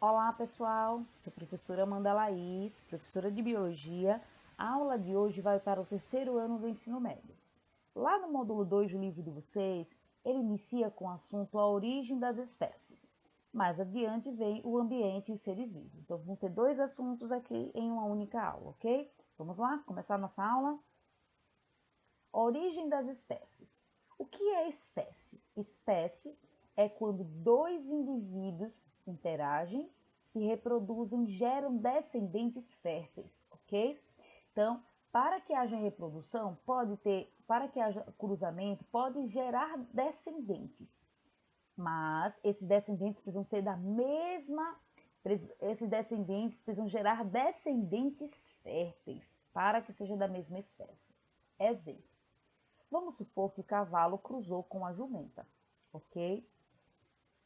Olá pessoal, sou a professora Amanda Laís, professora de Biologia. A aula de hoje vai para o terceiro ano do ensino médio. Lá no módulo 2 do livro de vocês, ele inicia com o assunto a origem das espécies. Mais adiante vem o ambiente e os seres vivos. Então vão ser dois assuntos aqui em uma única aula, ok? Vamos lá, começar a nossa aula? Origem das espécies. O que é espécie? Espécie é quando dois indivíduos interagem, se reproduzem, geram descendentes férteis, ok? Então, para que haja reprodução, para que haja cruzamento, pode gerar descendentes. Mas esses descendentes precisam ser esses descendentes precisam gerar descendentes férteis para que seja da mesma espécie. Exemplo. Vamos supor que o cavalo cruzou com a jumenta, ok?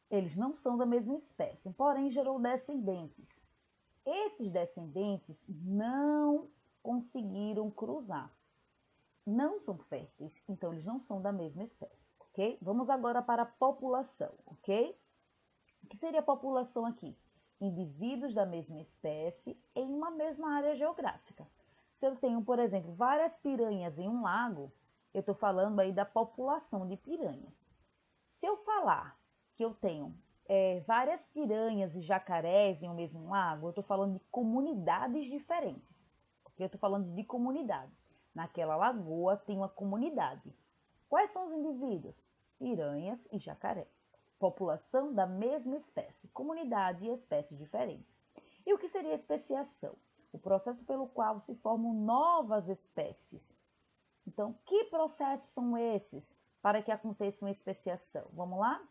Eles não são da mesma espécie, porém gerou descendentes. Esses descendentes não conseguiram cruzar, não são férteis, então eles não são da mesma espécie, ok? Vamos agora para a população, ok? O que seria a população aqui? Indivíduos da mesma espécie em uma mesma área geográfica. Se eu tenho, por exemplo, várias piranhas em um lago, eu estou falando aí da população de piranhas. Se eu falar que eu tenho várias piranhas e jacarés em um mesmo lago, eu estou falando de comunidades diferentes. Okay? Eu estou falando de comunidades. Naquela lagoa tem uma comunidade. Quais são os indivíduos? Piranhas e jacaré. População da mesma espécie, comunidade e espécies diferentes. E o que seria especiação? O processo pelo qual se formam novas espécies. Então, que processos são esses para que aconteça uma especiação? Vamos lá?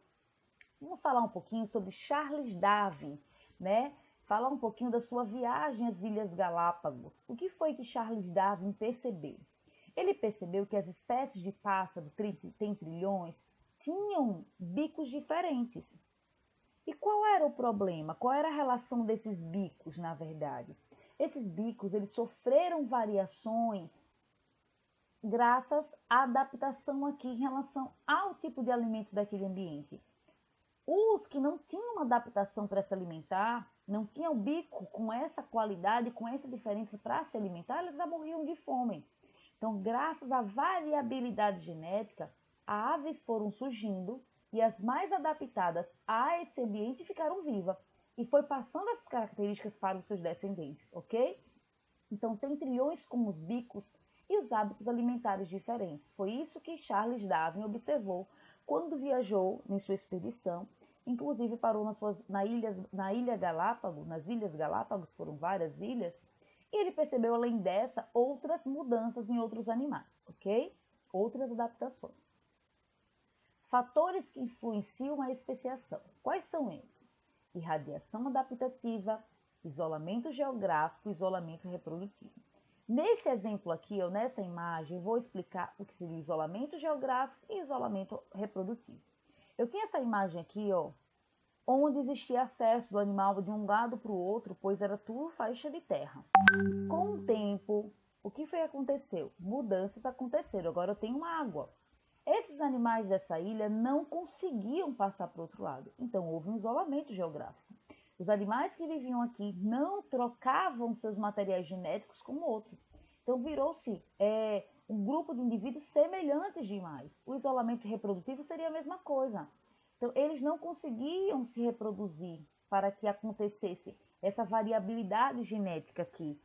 Vamos falar um pouquinho sobre Charles Darwin, né? Falar um pouquinho da sua viagem às Ilhas Galápagos. O que foi que Charles Darwin percebeu? Ele percebeu que as espécies de pássaro, tem trilhões, tinham bicos diferentes. E qual era o problema? Qual era a relação desses bicos, na verdade? Esses bicos, eles sofreram variações graças à adaptação aqui em relação ao tipo de alimento daquele ambiente. Os que não tinham uma adaptação para se alimentar, não tinham o bico com essa qualidade, com essa diferença para se alimentar, eles já morriam de fome. Então, graças à variabilidade genética, aves foram surgindo e as mais adaptadas a esse ambiente ficaram vivas. E foi passando essas características para os seus descendentes, ok? Então, tem trilhões com os bicos e os hábitos alimentares diferentes. Foi isso que Charles Darwin observou quando viajou em sua expedição, inclusive parou nas Ilhas Galápagos, foram várias ilhas, e ele percebeu, além dessa, outras mudanças em outros animais, ok? Outras adaptações. Fatores que influenciam a especiação. Quais são eles? Irradiação adaptativa, isolamento geográfico, isolamento reprodutivo. Nesse exemplo aqui, ou nessa imagem, eu vou explicar o que seria isolamento geográfico e isolamento reprodutivo. Eu tinha essa imagem aqui, ó, onde existia acesso do animal de um lado para o outro, pois era tudo faixa de terra. Com o tempo, o que foi que aconteceu? Mudanças aconteceram, agora eu tenho água. Esses animais dessa ilha não conseguiam passar para o outro lado, então houve um isolamento geográfico. Os animais que viviam aqui não trocavam seus materiais genéticos com o outro. Então virou-se um grupo de indivíduos semelhantes demais. O isolamento reprodutivo seria a mesma coisa. Então eles não conseguiam se reproduzir para que acontecesse essa variabilidade genética aqui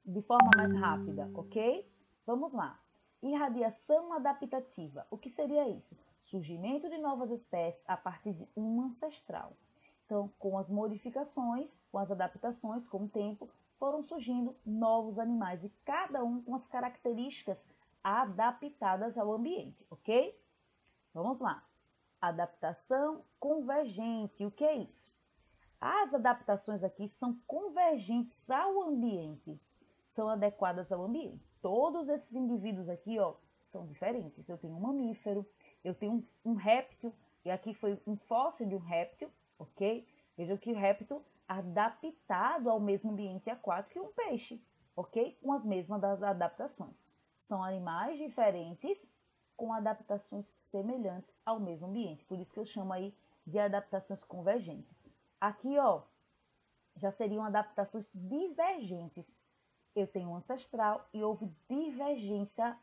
de forma mais rápida, ok? Vamos lá. Irradiação adaptativa. O que seria isso? Surgimento de novas espécies a partir de um ancestral. Então, com as modificações, com as adaptações, com o tempo, foram surgindo novos animais e cada um com as características adaptadas ao ambiente, ok? Vamos lá. Adaptação convergente. O que é isso? As adaptações aqui são convergentes ao ambiente, são adequadas ao ambiente. Todos esses indivíduos aqui, ó, são diferentes. Eu tenho um mamífero, eu tenho um réptil, e aqui foi um fóssil de um réptil, ok? Vejam que o réptil adaptado ao mesmo ambiente aquático que um peixe, ok? Com as mesmas adaptações. São animais diferentes com adaptações semelhantes ao mesmo ambiente. Por isso que eu chamo aí de adaptações convergentes. Aqui, ó, já seriam adaptações divergentes. Eu tenho um ancestral e houve divergência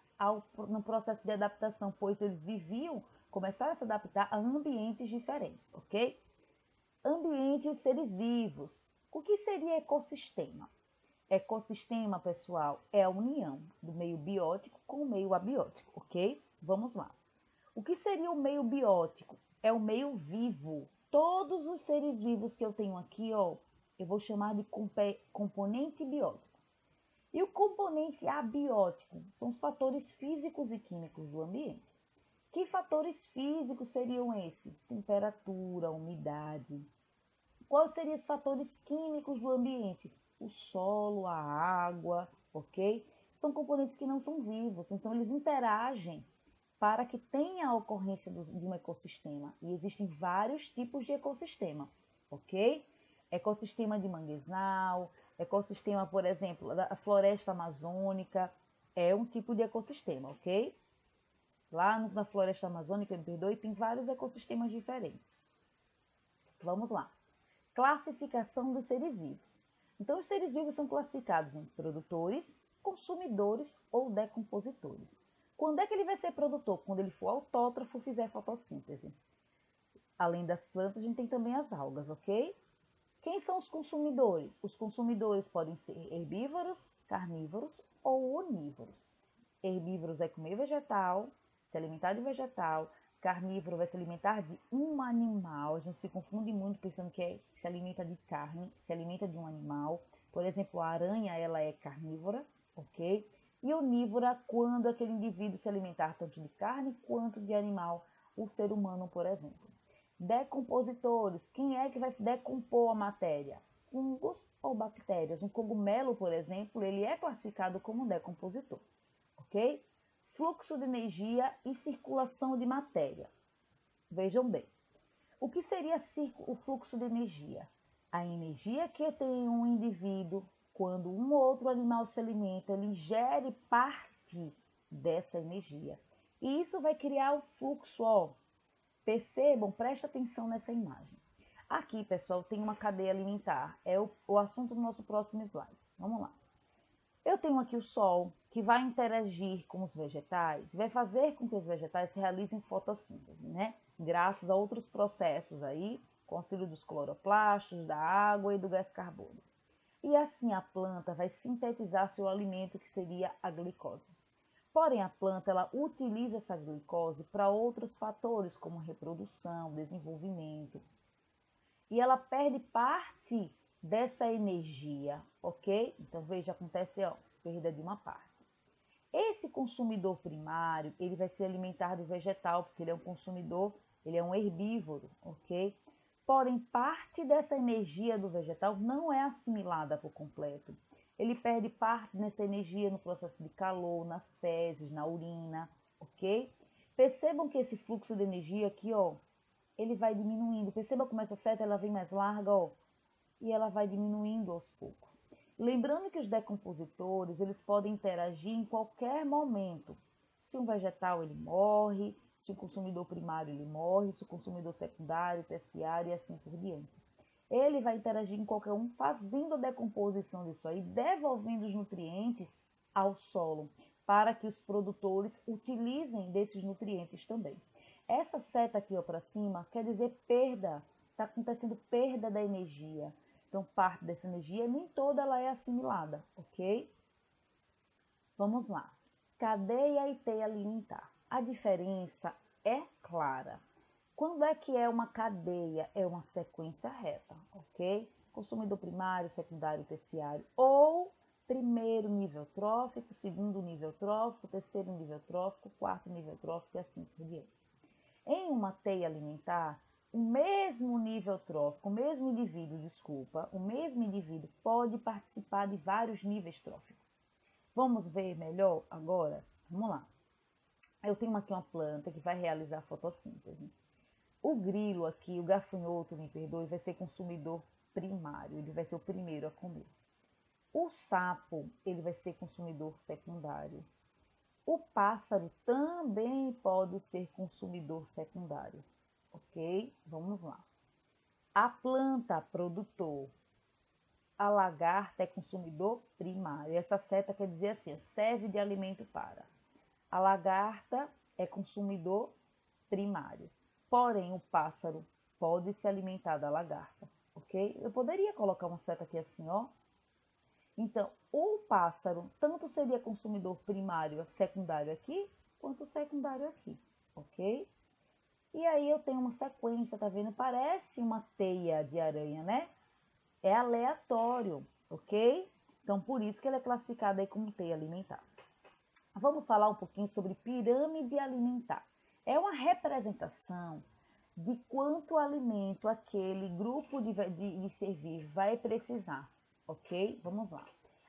no processo de adaptação, pois eles começaram a se adaptar a ambientes diferentes, ok? Ambiente e os seres vivos. O que seria ecossistema? Ecossistema, pessoal, é a união do meio biótico com o meio abiótico, ok? Vamos lá. O que seria o meio biótico? É o meio vivo. Todos os seres vivos que eu tenho aqui, ó, eu vou chamar de componente biótico. E o componente abiótico são os fatores físicos e químicos do ambiente. Que fatores físicos seriam esses? Temperatura, umidade. Quais seriam os fatores químicos do ambiente? O solo, a água, ok? São componentes que não são vivos, então eles interagem para que tenha a ocorrência de um ecossistema. E existem vários tipos de ecossistema, ok? Ecossistema de manguezal, ecossistema, por exemplo, da floresta amazônica, é um tipo de ecossistema, ok? Lá na floresta amazônica, me perdoe, tem vários ecossistemas diferentes. Vamos lá. Classificação dos seres vivos. Então, os seres vivos são classificados em produtores, consumidores ou decompositores. Quando é que ele vai ser produtor? Quando ele for autótrofo, fizer fotossíntese. Além das plantas, a gente tem também as algas, ok? Quem são os consumidores? Os consumidores podem ser herbívoros, carnívoros ou onívoros. Herbívoros vai comer vegetal, se alimentar de vegetal. Carnívoro vai se alimentar de um animal. A gente se confunde muito pensando que se alimenta de carne, se alimenta de um animal. Por exemplo, a aranha, ela é carnívora, ok? E onívora quando aquele indivíduo se alimentar tanto de carne quanto de animal, o ser humano, por exemplo. Decompositores, quem é que vai decompor a matéria? Fungos ou bactérias? Um cogumelo, por exemplo, ele é classificado como decompositor, ok? Fluxo de energia e circulação de matéria. Vejam bem, o que seria o fluxo de energia? A energia que tem um indivíduo, quando um ou outro animal se alimenta, ele gere parte dessa energia. E isso vai criar o fluxo, ó. Percebam, presta atenção nessa imagem. Aqui, pessoal, tem uma cadeia alimentar. É o assunto do nosso próximo slide. Vamos lá. Eu tenho aqui o Sol, que vai interagir com os vegetais, vai fazer com que os vegetais realizem fotossíntese, né? Graças a outros processos aí, com auxílio dos cloroplastos, da água e do gás carbônico. E assim a planta vai sintetizar seu alimento, que seria a glicose. Porém, a planta ela utiliza essa glicose para outros fatores, como reprodução, desenvolvimento. E ela perde parte dessa energia, ok? Então, veja, acontece, ó, perda de uma parte. Esse consumidor primário, ele vai se alimentar do vegetal, porque ele é um consumidor, ele é um herbívoro, ok? Porém, parte dessa energia do vegetal não é assimilada por completo. Ele perde parte dessa energia no processo de calor, nas fezes, na urina, ok? Percebam que esse fluxo de energia aqui, ó, ele vai diminuindo. Perceba como essa seta ela vem mais larga, ó, e ela vai diminuindo aos poucos. Lembrando que os decompositores, eles podem interagir em qualquer momento. Se um vegetal ele morre, se o consumidor primário ele morre, se o consumidor secundário, terciário e assim por diante. Ele vai interagir em qualquer um, fazendo a decomposição disso aí, devolvendo os nutrientes ao solo, para que os produtores utilizem desses nutrientes também. Essa seta aqui para cima quer dizer perda, está acontecendo perda da energia. Então, parte dessa energia, nem toda ela é assimilada, ok? Vamos lá. Cadeia e teia alimentar. A diferença é clara. Quando é que é uma cadeia? É uma sequência reta, ok? Consumidor primário, secundário, terciário, ou primeiro nível trófico, segundo nível trófico, terceiro nível trófico, quarto nível trófico e assim por diante. Em uma teia alimentar, o mesmo nível trófico, o mesmo indivíduo pode participar de vários níveis tróficos. Vamos ver melhor agora? Vamos lá. Eu tenho aqui uma planta que vai realizar fotossíntese. O grilo aqui, o gafanhoto, me perdoe, vai ser consumidor primário, ele vai ser o primeiro a comer. O sapo, ele vai ser consumidor secundário. O pássaro também pode ser consumidor secundário, ok? Vamos lá. A planta produtor, a lagarta é consumidor primário. Essa seta quer dizer assim, serve de alimento para. A lagarta é consumidor primário. Porém, o pássaro pode se alimentar da lagarta, ok? Eu poderia colocar uma seta aqui assim, ó. Então, o pássaro tanto seria consumidor primário, secundário aqui, quanto secundário aqui, ok? E aí eu tenho uma sequência, tá vendo? Parece uma teia de aranha, né? É aleatório, ok? Então, por isso que ele é classificado aí como teia alimentar. Vamos falar um pouquinho sobre pirâmide alimentar. É uma representação de quanto alimento aquele grupo de ser vivo vai precisar, ok? Vamos lá.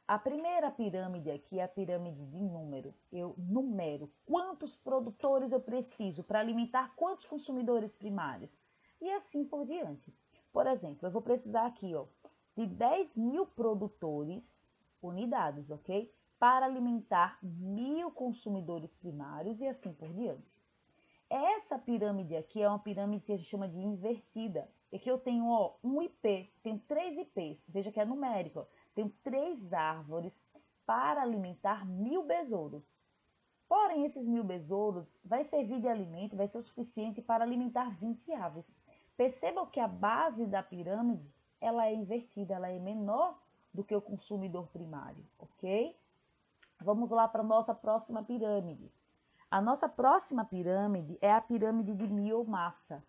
A primeira pirâmide aqui é a pirâmide de número. Eu numero quantos produtores eu preciso para alimentar quantos consumidores primários. E assim por diante. Por exemplo, eu vou precisar aqui, ó, de 10.000 produtores, unidades, ok? Para alimentar 1.000 consumidores primários e assim por diante. Essa pirâmide aqui é uma pirâmide que a gente chama de invertida. Aqui eu tenho, ó, um IP, tenho 3 IPs, veja que é numérico, ó. Tenho 3 árvores para alimentar 1.000 besouros. Porém, esses 1.000 besouros vai servir de alimento, vai ser o suficiente para alimentar 20 aves. Percebam que a base da pirâmide, ela é invertida, ela é menor do que o consumidor primário, ok? Vamos lá para a nossa próxima pirâmide. A nossa próxima pirâmide é a pirâmide de biomassa.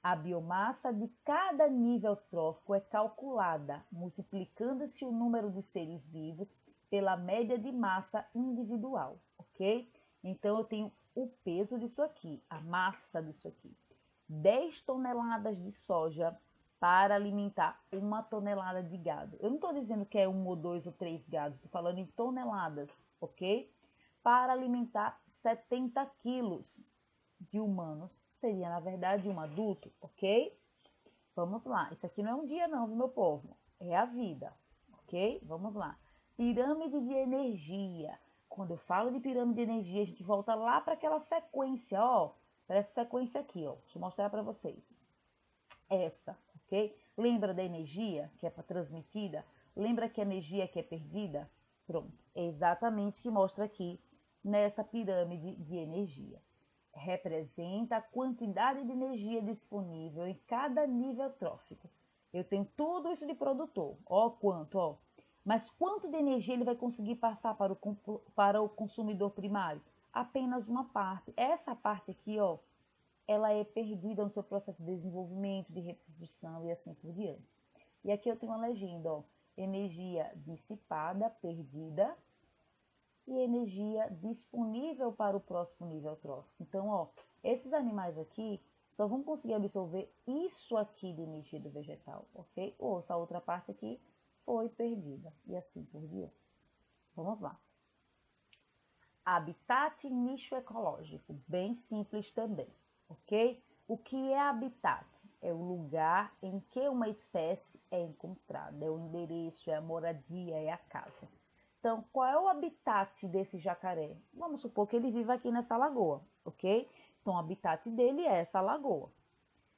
A biomassa de cada nível trófico é calculada, multiplicando-se o número de seres vivos pela média de massa individual, ok? Então, eu tenho o peso disso aqui, a massa disso aqui. 10 toneladas de soja para alimentar 1 tonelada de gado. Eu não estou dizendo que é 1 ou 2 ou 3 gados, estou falando em toneladas, ok? Para alimentar 70 quilos de humanos, seria na verdade um adulto, ok? Vamos lá, isso aqui não é um dia não, meu povo, é a vida, ok? Vamos lá. Pirâmide de energia. Quando eu falo de pirâmide de energia, a gente volta lá para aquela sequência, ó, para essa sequência aqui, ó, deixa eu mostrar para vocês. Essa, ok? Lembra da energia que é transmitida? Lembra que a energia que é perdida? Pronto, é exatamente o que mostra aqui nessa pirâmide de energia. Representa a quantidade de energia disponível em cada nível trófico. Eu tenho tudo isso de produtor, ó quanto, ó. Mas quanto de energia ele vai conseguir passar para o consumidor primário? Apenas uma parte. Essa parte aqui, ó, ela é perdida no seu processo de desenvolvimento, de reprodução e assim por diante. E aqui eu tenho uma legenda, ó, energia dissipada, perdida, e energia disponível para o próximo nível trófico. Então, ó, esses animais aqui só vão conseguir absorver isso aqui de energia do vegetal, ok? Ou essa outra parte aqui foi perdida, e assim por diante. Vamos lá. Habitat e nicho ecológico, bem simples também, ok? O que é habitat? É o lugar em que uma espécie é encontrada, é o endereço, é a moradia, é a casa. Então, qual é o habitat desse jacaré? Vamos supor que ele vive aqui nessa lagoa, ok? Então, o habitat dele é essa lagoa.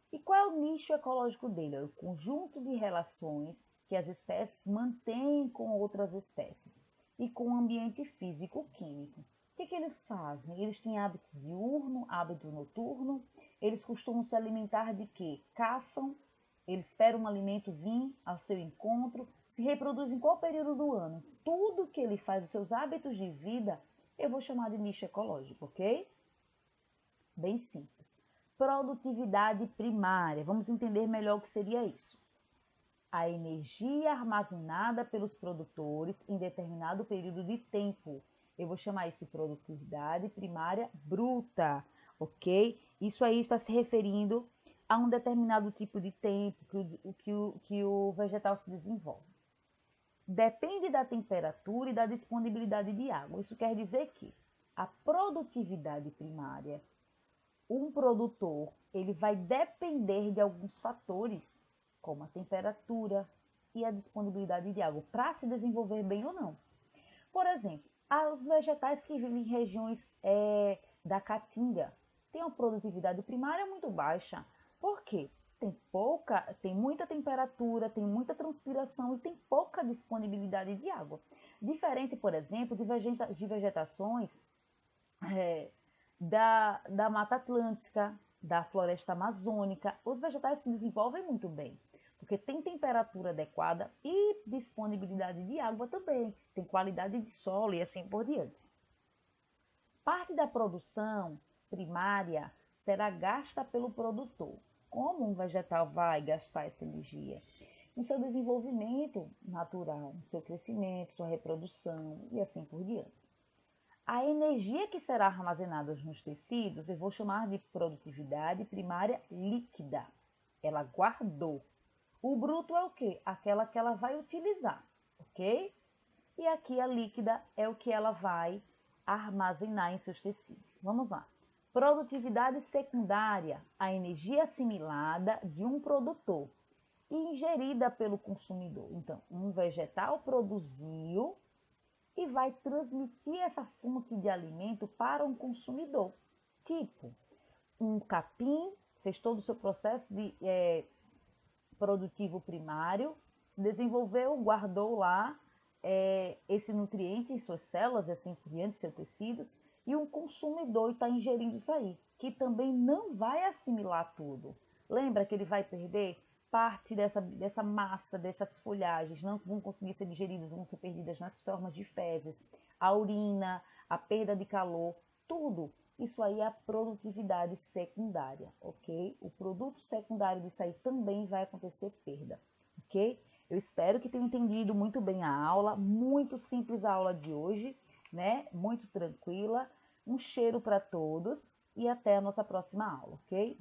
E qual é o nicho ecológico dele? É o conjunto de relações que as espécies mantêm com outras espécies e com o ambiente físico-químico. O que eles fazem? Eles têm hábito diurno, hábito noturno, eles costumam se alimentar de quê? Caçam, eles esperam um alimento vir ao seu encontro, se reproduzem em qual período do ano? Tudo que ele faz, os seus hábitos de vida, eu vou chamar de nicho ecológico, ok? Bem simples. Produtividade primária. Vamos entender melhor o que seria isso. A energia armazenada pelos produtores em determinado período de tempo. Eu vou chamar isso de produtividade primária bruta, ok? Isso aí está se referindo a um determinado tipo de tempo que o vegetal se desenvolve. Depende da temperatura e da disponibilidade de água. Isso quer dizer que a produtividade primária, um produtor, ele vai depender de alguns fatores, como a temperatura e a disponibilidade de água, para se desenvolver bem ou não. Por exemplo, os vegetais que vivem em regiões da caatinga têm uma produtividade primária muito baixa. Por quê? tem muita temperatura, tem muita transpiração e tem pouca disponibilidade de água. Diferente, por exemplo, de vegetações da Mata Atlântica, da floresta amazônica. Os vegetais se desenvolvem muito bem, porque tem temperatura adequada e disponibilidade de água também, tem qualidade de solo e assim por diante. Parte da produção primária será gasta pelo produtor. Como um vegetal vai gastar essa energia? No seu desenvolvimento natural, no seu crescimento, sua reprodução e assim por diante. A energia que será armazenada nos tecidos, eu vou chamar de produtividade primária líquida. Ela guardou. O bruto é o quê? Aquela que ela vai utilizar, ok? E aqui a líquida é o que ela vai armazenar em seus tecidos. Vamos lá. Produtividade secundária, a energia assimilada de um produtor e ingerida pelo consumidor. Então, um vegetal produziu e vai transmitir essa fonte de alimento para um consumidor. Tipo, um capim fez todo o seu processo de produtivo primário, se desenvolveu, guardou lá esse nutriente em suas células, assim por diante, seus tecidos, e um consumidor está ingerindo isso aí, que também não vai assimilar tudo. Lembra que ele vai perder parte dessa massa, dessas folhagens, não vão conseguir ser digeridas, vão ser perdidas nas formas de fezes, a urina, a perda de calor, tudo. Isso aí é a produtividade secundária, ok? O produto secundário disso aí também vai acontecer perda, ok? Eu espero que tenham entendido muito bem a aula, muito simples a aula de hoje, né? Muito tranquila. Um cheiro para todos e até a nossa próxima aula, ok?